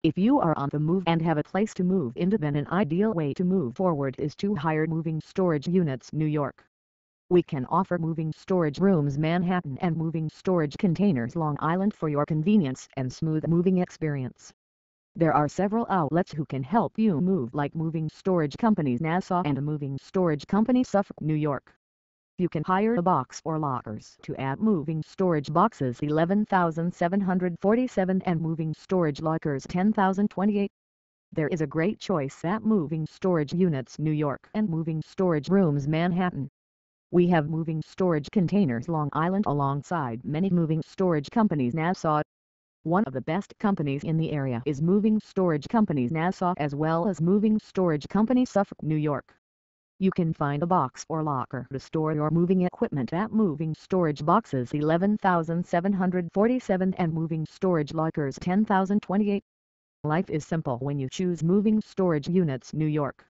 If you are on the move and have a place to move into, then an ideal way to move forward is to hire Moving Storage Units New York. We can offer moving storage rooms Manhattan and moving storage containers Long Island for your convenience and smooth moving experience. There are several outlets who can help you move, like Moving Storage Companies Nassau and a Moving Storage Company Suffolk, New York. You can hire a box or lockers to add moving storage boxes 11,747 and moving storage lockers 10,028. There is a great choice at Moving Storage Units New York and Moving Storage Rooms Manhattan. We have moving storage containers Long Island alongside many moving storage companies Nassau. One of the best companies in the area is Moving Storage Companies Nassau, as well as Moving Storage Company Suffolk, New York. You can find a box or locker to store your moving equipment at Moving Storage Boxes 11,747 and Moving Storage Lockers 10,028. Life is simple when you choose Moving Storage Units New York.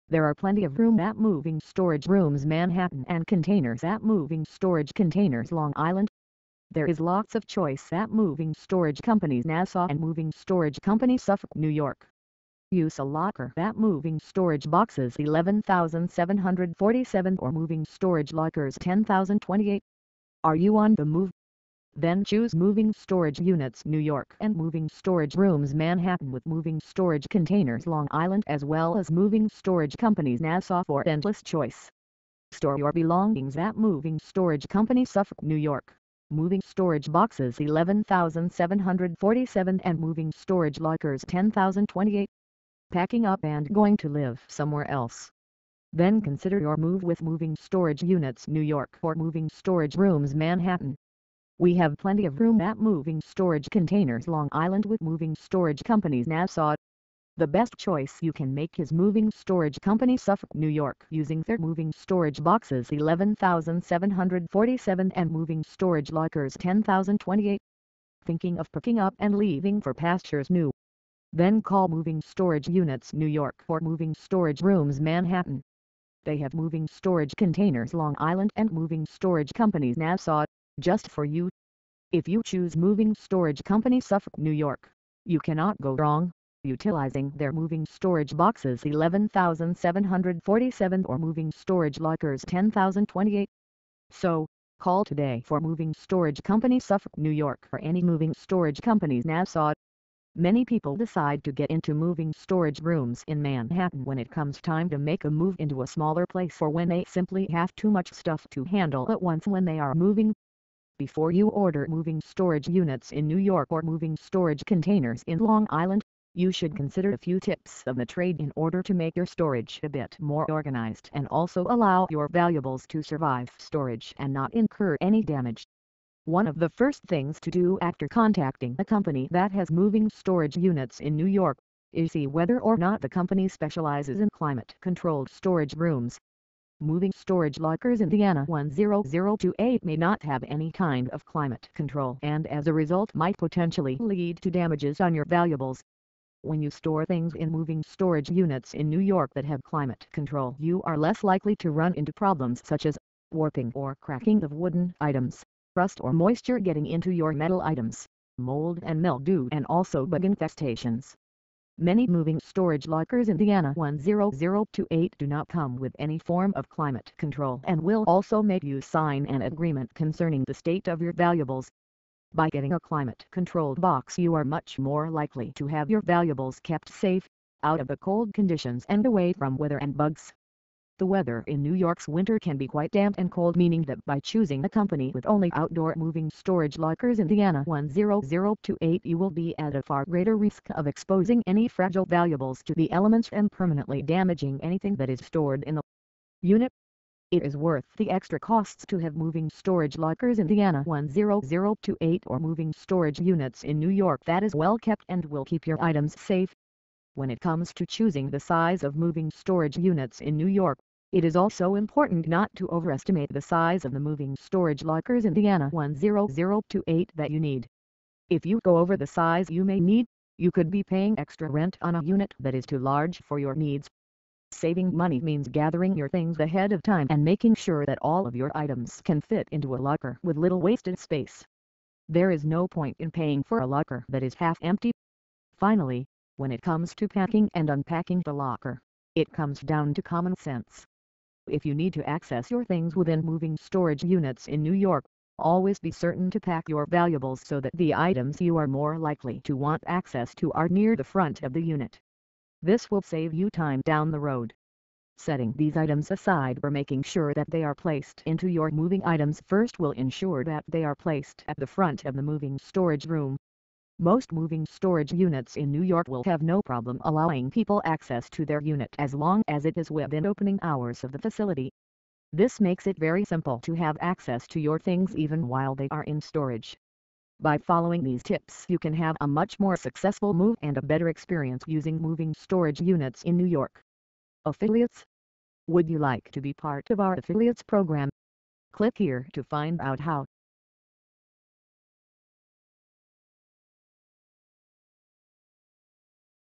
There are plenty of room at Moving Storage Rooms Manhattan and containers at Moving Storage Containers Long Island. There is lots of choice at Moving Storage Companies Nassau and Moving Storage Company Suffolk, New York. Use a locker at Moving Storage Boxes 11,747 or Moving Storage Lockers 10,028. Are you on the move? Then choose Moving Storage Units New York and Moving Storage Rooms Manhattan with Moving Storage Containers Long Island, as well as Moving Storage Companies Nassau for endless choice. Store your belongings at Moving Storage Company Suffolk, New York. Moving Storage Boxes 11,747 and Moving Storage Lockers 10,028. Packing up and going to live somewhere else? Then consider your move with Moving Storage Units New York or Moving Storage Rooms Manhattan. We have plenty of room at Moving Storage Containers Long Island with Moving Storage Companies Nassau. The best choice you can make is Moving Storage Company Suffolk, New York, using their Moving Storage Boxes 11,747 and Moving Storage Lockers 10,028. Thinking of picking up and leaving for pastures new? Then call Moving Storage Units New York or Moving Storage Rooms Manhattan. They have Moving Storage Containers Long Island and Moving Storage Companies Nassau, just for you. If you choose Moving Storage Company Suffolk, New York, you cannot go wrong utilizing their Moving Storage Boxes 11,747 or Moving Storage Lockers 10,028. So, call today for Moving Storage Company Suffolk, New York or any Moving Storage Companies Nassau. Many people decide to get into moving storage rooms in Manhattan when it comes time to make a move into a smaller place, or when they simply have too much stuff to handle at once when they are moving. Before you order moving storage units in New York or moving storage containers in Long Island, you should consider a few tips of the trade in order to make your storage a bit more organized and also allow your valuables to survive storage and not incur any damage. One of the first things to do after contacting a company that has moving storage units in New York is see whether or not the company specializes in climate-controlled storage rooms. Moving Storage Lockers Indiana 10028 may not have any kind of climate control, and as a result might potentially lead to damages on your valuables. When you store things in moving storage units in New York that have climate control, you are less likely to run into problems such as warping or cracking of wooden items, rust or moisture getting into your metal items, mold and mildew, and also bug infestations. Many Moving Storage Lockers Indiana 10028 do not come with any form of climate control and will also make you sign an agreement concerning the state of your valuables. By getting a climate-controlled box, you are much more likely to have your valuables kept safe, out of the cold conditions and away from weather and bugs. The weather in New York's winter can be quite damp and cold, meaning that by choosing a company with only outdoor Moving Storage Lockers Indiana 10028 you will be at a far greater risk of exposing any fragile valuables to the elements and permanently damaging anything that is stored in the unit. It is worth the extra costs to have Moving Storage Lockers Indiana 10028 or moving storage units in New York that is well kept and will keep your items safe. When it comes to choosing the size of moving storage units in New York, it is also important not to overestimate the size of the Moving Storage Lockers Indiana 10028 that you need. If you go over the size you may need, you could be paying extra rent on a unit that is too large for your needs. Saving money means gathering your things ahead of time and making sure that all of your items can fit into a locker with little wasted space. There is no point in paying for a locker that is half empty. Finally, when it comes to packing and unpacking the locker, it comes down to common sense. If you need to access your things within moving storage units in New York, always be certain to pack your valuables so that the items you are more likely to want access to are near the front of the unit. This will save you time down the road. Setting these items aside or making sure that they are placed into your moving items first will ensure that they are placed at the front of the moving storage room. Most moving storage units in New York will have no problem allowing people access to their unit as long as it is within opening hours of the facility. This makes it very simple to have access to your things even while they are in storage. By following these tips you can have a much more successful move and a better experience using moving storage units in New York. Affiliates? Would you like to be part of our affiliates program? Click here to find out how.